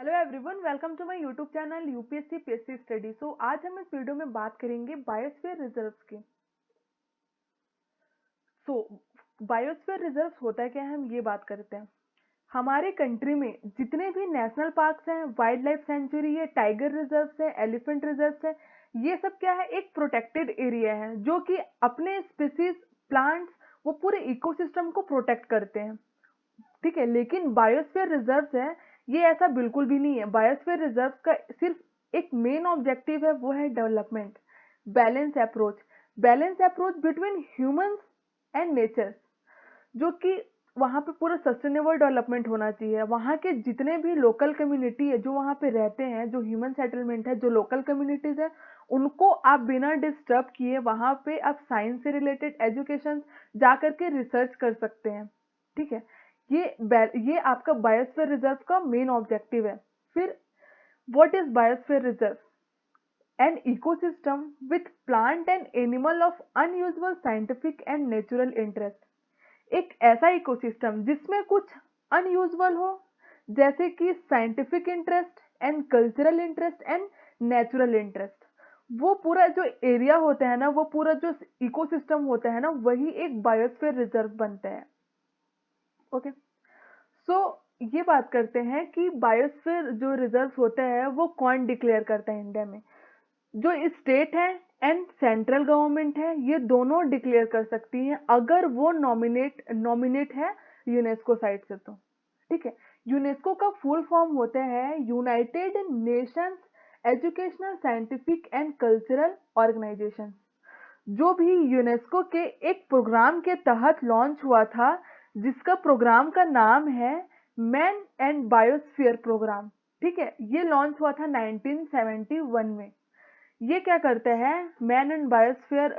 Hello everyone, welcome to my YouTube channel UPSC PSC study. आज हम इस video में बात करेंगे बायोस्फीयर रिजर्व्स की। बायोस्फीयर रिजर्व्स होता है क्या है, हम ये बात करते हैं। हमारे कंट्री में जितने भी नेशनल पार्क्स हैं, वाइल्ड लाइफ सेंचुरी है, टाइगर रिजर्व्स है, एलिफेंट रिजर्व्स है, ये सब क्या है, एक प्रोटेक्टेड एरिया है जो कि अपने स्पीसीज, प्लांट्स, वो पूरे इकोसिस्टम को प्रोटेक्ट करते हैं। ठीक है, लेकिन बायोस्फीयर रिजर्व्स है, ये ऐसा बिल्कुल भी नहीं है। बायोस्फीयर रिजर्व का सिर्फ एक मेन ऑब्जेक्टिव है, वो है development, balance approach between humans and nature, जो कि वहाँ पे पूरा सस्टेनेबल डेवलपमेंट होना चाहिए। वहाँ के जितने भी लोकल कम्युनिटी है जो वहाँ पे रहते हैं, जो ह्यूमन सेटलमेंट है, जो लोकल कम्युनिटीज है, उनको आप बिना डिस्टर्ब किए वहाँ पे आप साइंस से रिलेटेड एजुकेशन जा करके रिसर्च कर सकते हैं। ठीक है, ये आपका बायोस्फीयर रिजर्व का मेन ऑब्जेक्टिव है। फिर what is biosphere reserve? An ecosystem with plant and animal of unusual scientific and natural interest. एक ऐसा इकोसिस्टम जिसमें कुछ अनयूजुअल हो, जैसे कि scientific interest and cultural interest and natural interest. वो पूरा जो एरिया होता है ना, वो पूरा जो इकोसिस्टम होता है ना, वही एक बायोस्फीयर रिजर्व बनता है। ओके, सो ये बात करते हैं कि बायोस्फीयर जो रिजर्व होता है वो कौन डिक्लेयर करता है इंडिया में। जो स्टेट है एंड सेंट्रल गवर्नमेंट है, ये दोनों डिक्लेयर कर सकती हैं अगर वो नॉमिनेट है यूनेस्को साइड से तो। ठीक है, यूनेस्को का फुल फॉर्म होता है United Nations Educational, Scientific and Cultural Organization, जो भी यूनेस्को के एक प्रोग्राम के तहत लॉन्च हुआ था, जिसका प्रोग्राम का नाम है मैन एंड बायोस्फीयर प्रोग्राम। ठीक है, ये लॉन्च हुआ था 1971 में। ये क्या करता है, मैन एंड बायोस्फीयर,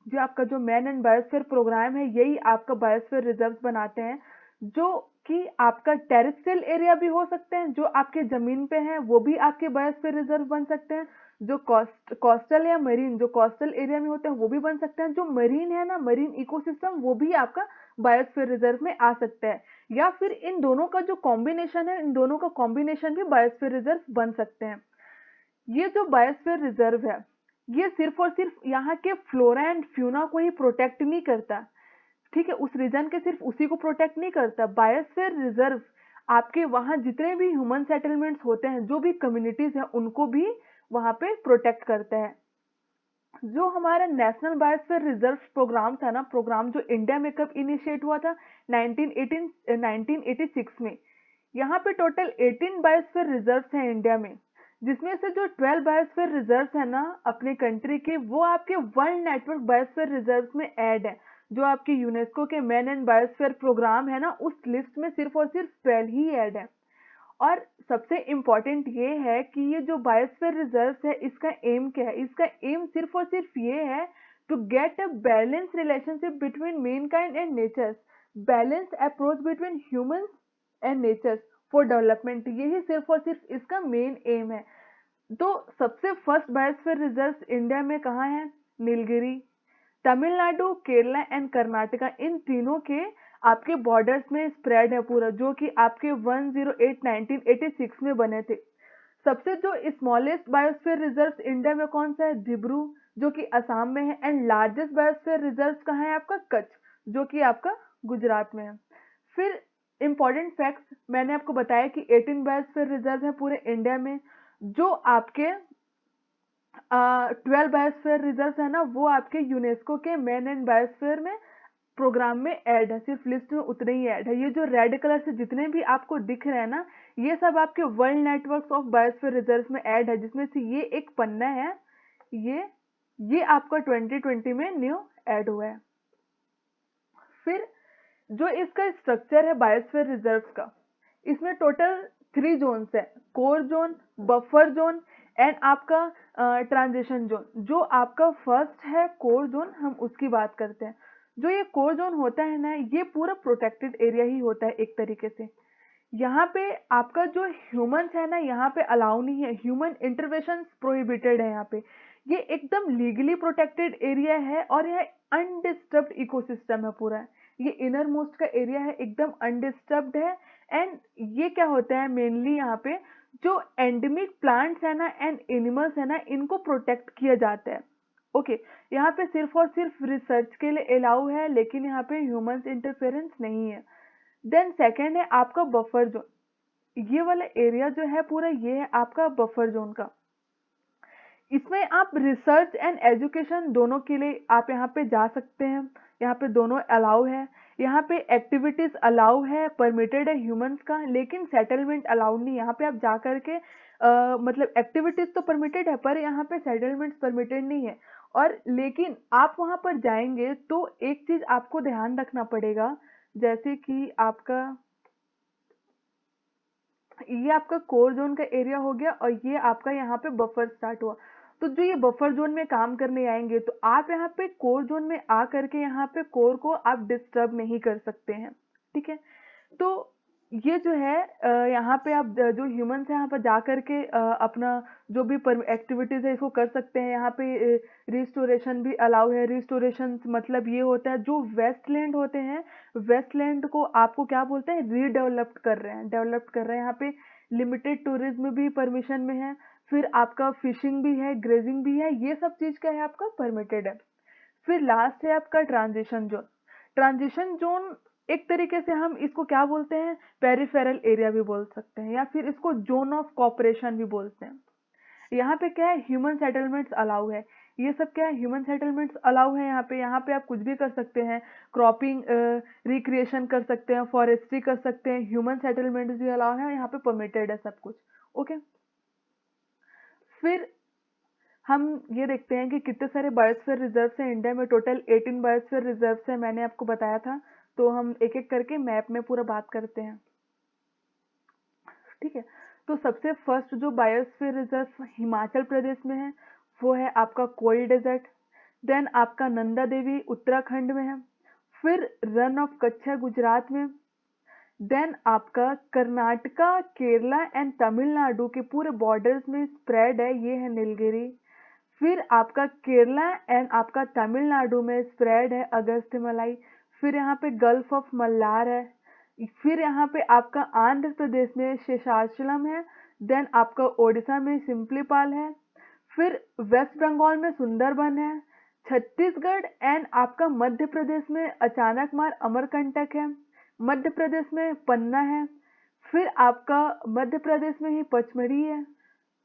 जो आपका जो मैन एंड बायोस्फीयर प्रोग्राम है, यही आपका बायोस्फीयर रिजर्व बनाते हैं, जो कि आपका टेरेस्ट्रियल एरिया भी हो सकते हैं, जो आपके जमीन पे हैं वो भी आपके बायोस्फीयर रिजर्व बन सकते हैं, जो कोस्टल या मरीन, जो कोस्टल एरिया में होते हैं वो भी बन सकते हैं, जो मरीन है ना, मरीन इकोसिस्टम, वो भी आपका बायोस्फीयर रिजर्व में आ सकता है। या फिर इन दोनों का जो कॉम्बिनेशन है, इन दोनों का कॉम्बिनेशन भी बायोस्फीयर रिजर्व बन सकते हैं। ये जो बायोस्फीयर रिजर्व है, ये सिर्फ और सिर्फ यहाँ के फ्लोरा एंड फ्यूना को ही प्रोटेक्ट नहीं करता। ठीक है, उस रीजन के सिर्फ उसी को प्रोटेक्ट नहीं करता। बायोस्फीयर रिजर्व आपके वहाँ जितने भी ह्यूमन सेटलमेंट्स होते हैं, जो भी कम्युनिटीज हैं, उनको भी वहाँ पे प्रोटेक्ट करता है। जो हमारा नेशनल बायोस्फीयर रिजर्व प्रोग्राम था ना, प्रोग्राम जो इंडिया में कब इनिशिएट हुआ था, 1986 में। यहाँ पे टोटल 18 बायोस्फीयर रिजर्व्स हैं इंडिया में, जिसमें से जो 12 बायोस्फीयर रिजर्व्स है ना अपने कंट्री के, वो आपके वर्ल्ड नेटवर्क बायोस्फीयर रिजर्व्स में ऐड है। जो आपके यूनेस्को के मैन एंड बायोस्फीयर प्रोग्राम है ना, उस लिस्ट में सिर्फ और सिर्फ 12 ही ऐड है। और सबसे इम्पोर्टेंट ये है कि ये जो बायोस्फीयर रिजर्व है, इसका एम क्या है? इसका एम सिर्फ और सिर्फ ये है to get a balance relationship between mankind and nature, balance approach between humans and nature for development. यही सिर्फ और सिर्फ इसका मेन एम है। तो सबसे फर्स्ट बायोस्फीयर रिजर्व इंडिया में कहाँ है? नीलगिरी, तमिलनाडु, केरला एंड कर्नाटका, इन तीनों के आपके बॉर्डर्स में स्प्रेड है पूरा, जो कि आपके 108 1986 में बने थे। सबसे जो स्मॉलेस्ट बायोस्फीयर रिजर्व इंडिया में कौन सा है? डिब्रू, जो कि असम में है। एंड लार्जेस्ट बायोस्फीयर रिजर्व कहाँ है? आपका कच्छ, जो कि आपका गुजरात में है। फिर इंपॉर्टेंट फैक्ट्स, मैंने आपको बताया कि 18 बायोस्फीयर रिजर्व है पूरे इंडिया में। जो आपके 12 बायोस्फीयर रिजर्व है ना, वो आपके यूनेस्को के मैन एंड बायोस्फीयर में प्रोग्राम में ऐड है, सिर्फ लिस्ट में उतने ही ऐड है। ये जो रेड कलर से जितने भी आपको दिख रहे हैं ना, ये सब आपके world network of biosphere reserve में ऐड है, जिसमें से ये एक पन्ना है, ये आपका 2020 में न्यू ऐड हुआ है। फिर जो इसका स्ट्रक्चर है बायोस्फीयर रिजर्व का, इसमें टोटल 3 जोन्स है, core zone, buffer zone and आपका ट्रांजिशन जोन। जो आपका फर्स्ट है कोर जोन, हम उसकी बात करते हैं। जो ये कोर जोन होता है ना, ये पूरा प्रोटेक्टेड एरिया ही होता है एक तरीके से। यहाँ पे आपका जो ह्यूमंस है ना, यहाँ पे अलाउ नहीं है, ह्यूमन इंटरवेंशन प्रोहिबिटेड है यहाँ पे। ये एकदम लीगली प्रोटेक्टेड एरिया है और यह अनडिस्टर्ब्ड इकोसिस्टम है पूरा। ये इनर मोस्ट का एरिया है, एकदम अनडिस्टर्ब्ड है एंड ये क्या होता है मेनली यहाँ पे, जो एंडेमिक प्लांट्स है ना एंड एनिमल्स है ना, इनको प्रोटेक्ट किया जाता है। ओके, यहाँ पे सिर्फ और सिर्फ रिसर्च के लिए अलाउ है, लेकिन यहाँ पे ह्यूमंस इंटरफेरेंस नहीं है। देन सेकेंड है आपका बफर जोन। ये वाला एरिया जो है पूरा, ये है आपका बफर जोन का। इसमें आप रिसर्च एंड एजुकेशन दोनों के लिए आप यहाँ पे जा सकते हैं, यहाँ पे दोनों अलाउ है। यहाँ पे एक्टिविटीज अलाउ है, परमिटेड है ह्यूमंस का, लेकिन सेटलमेंट अलाउ नहीं। यहाँ पे आप जा करके मतलब एक्टिविटीज तो परमिटेड है, पर यहाँ पे सेटलमेंट परमिटेड नहीं है। और लेकिन आप वहाँ पर जाएंगे तो एक चीज आपको ध्यान रखना पड़ेगा, जैसे कि आपका ये आपका कोर जोन का एरिया हो गया, और ये आपका यहाँ पे बफर स्टार्ट हुआ। तो जो ये बफर जोन में काम करने आएंगे, तो आप यहाँ पे कोर जोन में आ करके यहाँ पे कोर को आप डिस्टर्ब नहीं कर सकते हैं, ठीक है। तो ये जो है यहाँ पे आप जो ह्यूमंस है यहाँ पर जा करके अपना जो भी एक्टिविटीज है इसको कर सकते हैं। यहाँ पे रिस्टोरेशन भी अलाउ है। रिस्टोरेशन मतलब ये होता है, जो वेस्टलैंड होते हैं, वेस्टलैंड को आपको क्या बोलते हैं, रीडेवलप्ड कर रहे हैं, डेवलप्ड कर रहे हैं। यहाँ पे लिमिटेड टूरिज्म भी परमिशन में है, फिर आपका फिशिंग भी है, ग्रेजिंग भी है, ये सब चीज क्या है आपका परमिटेड है। फिर लास्ट है आपका ट्रांजिशन जोन। ट्रांजिशन जोन एक तरीके से हम इसको क्या बोलते हैं, पेरिफेरल एरिया भी बोल सकते हैं, या फिर इसको जोन ऑफ कॉपरेशन भी बोलते हैं। यहाँ पे क्या है, ह्यूमन सेटलमेंट्स अलाउ है। ये सब क्या है, ह्यूमन सेटलमेंट्स अलाउ है। यहाँ पे आप कुछ भी कर सकते हैं, क्रॉपिंग रिक्रिएशन कर सकते हैं, फॉरेस्ट्री कर सकते हैं, ह्यूमन सेटलमेंट्स भी अलाउ है, यहाँ पे परमिटेड है सब कुछ। ओके, फिर हम ये देखते हैं कि कितने सारे बायोस्फीयर रिजर्व्स हैं इंडिया में। टोटल 18 बायोस्फीयर रिजर्व्स हैं, मैंने आपको बताया था। तो हम एक एक करके मैप में पूरा बात करते हैं, ठीक है। तो सबसे फर्स्ट जो बायोस्फीयर रिजर्व हिमाचल प्रदेश में है, वो है आपका कोयल डेजर्ट। देन आपका नंदा देवी उत्तराखंड में है। फिर रन ऑफ कच्छ है गुजरात में। देन आपका कर्नाटका, केरला एंड तमिलनाडु के पूरे बॉर्डर्स में स्प्रेड है, ये है नीलगिरी। फिर आपका केरला एंड आपका तमिलनाडु में स्प्रेड है अगस्त्यमलाई। फिर यहाँ पे गल्फ ऑफ मल्लार है। फिर यहाँ पे आपका आंध्र प्रदेश में शेषाचलम है। देन आपका ओडिशा में सिम्पलीपाल है। फिर वेस्ट बंगाल में सुंदरबन है। छत्तीसगढ़ एंड आपका मध्य प्रदेश में अचानकमार अमरकंटक है। मध्य प्रदेश में पन्ना है। फिर आपका मध्य प्रदेश में ही पचमढ़ी है।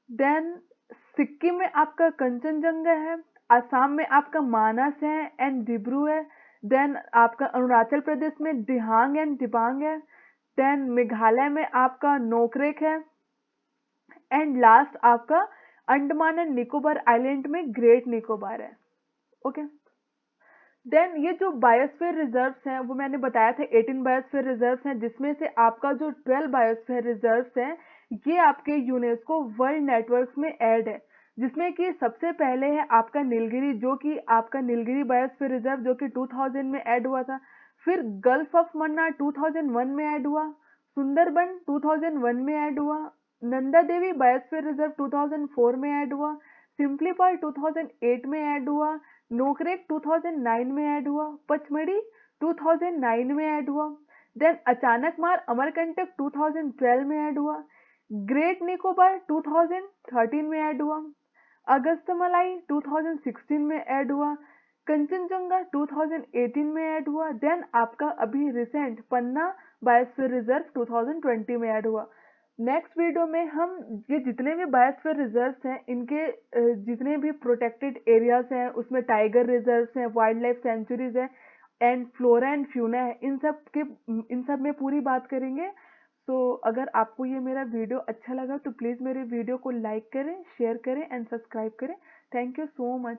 देन सिक्किम में आपका कंचनजंगा है। असम में आपका मानस है एंड डिब्रू है। देन आपका अरुणाचल प्रदेश में दिहांग एंड दिबांग है। देन मेघालय में आपका नोकरेक है। एंड लास्ट आपका अंडमान एंड निकोबार आइलैंड में ग्रेट निकोबार है। ओके, देन ये जो बायोस्फीयर रिजर्व्स हैं वो मैंने बताया था 18 बायोस्फीयर रिजर्व्स हैं, जिसमें से आपका जो 12 बायोस्फीयर रिजर्व्स हैं ये आपके यूनेस्को वर्ल्ड नेटवर्क में ऐड है। जिसमें कि सबसे पहले है आपका नीलगिरी, जो कि आपका नीलगिरी बायोस्फीयर रिजर्व जो कि 2000 में ऐड हुआ था। फिर गल्फ ऑफ मन्नार 2001 में ऐड हुआ। सुंदरबन 2001 में ऐड हुआ। नंदा देवी बायोस्फीयर रिजर्व 2004 में ऐड हुआ। सिम्पलीपाल 2008 में ऐड हुआ। नोकरेक 2009 में ऐड हुआ। पचमढ़ी 2009 में ऐड हुआ। देन अचानकमार अमरकंटक 2012 में ऐड हुआ। ग्रेट निकोबार 2013 में ऐड हुआ। अगस्तमलाई 2016 में ऐड हुआ। कंचनजंगा 2018 में ऐड हुआ। देन आपका अभी रिसेंट पन्ना बायोस्फीयर रिजर्व 2020 में ऐड हुआ। नेक्स्ट वीडियो में हम ये जितने भी बायोस्फीयर रिजर्व्स हैं इनके जितने भी प्रोटेक्टेड एरियाज हैं, उसमें टाइगर रिजर्व्स हैं, वाइल्ड लाइफ सेंचुरीज है एंड फ्लोरा एंड फ्यूना है, इन सब में पूरी बात करेंगे। तो अगर आपको ये मेरा वीडियो अच्छा लगा तो प्लीज़ मेरे वीडियो को लाइक करें, शेयर करें एंड सब्सक्राइब करें। Thank you so much.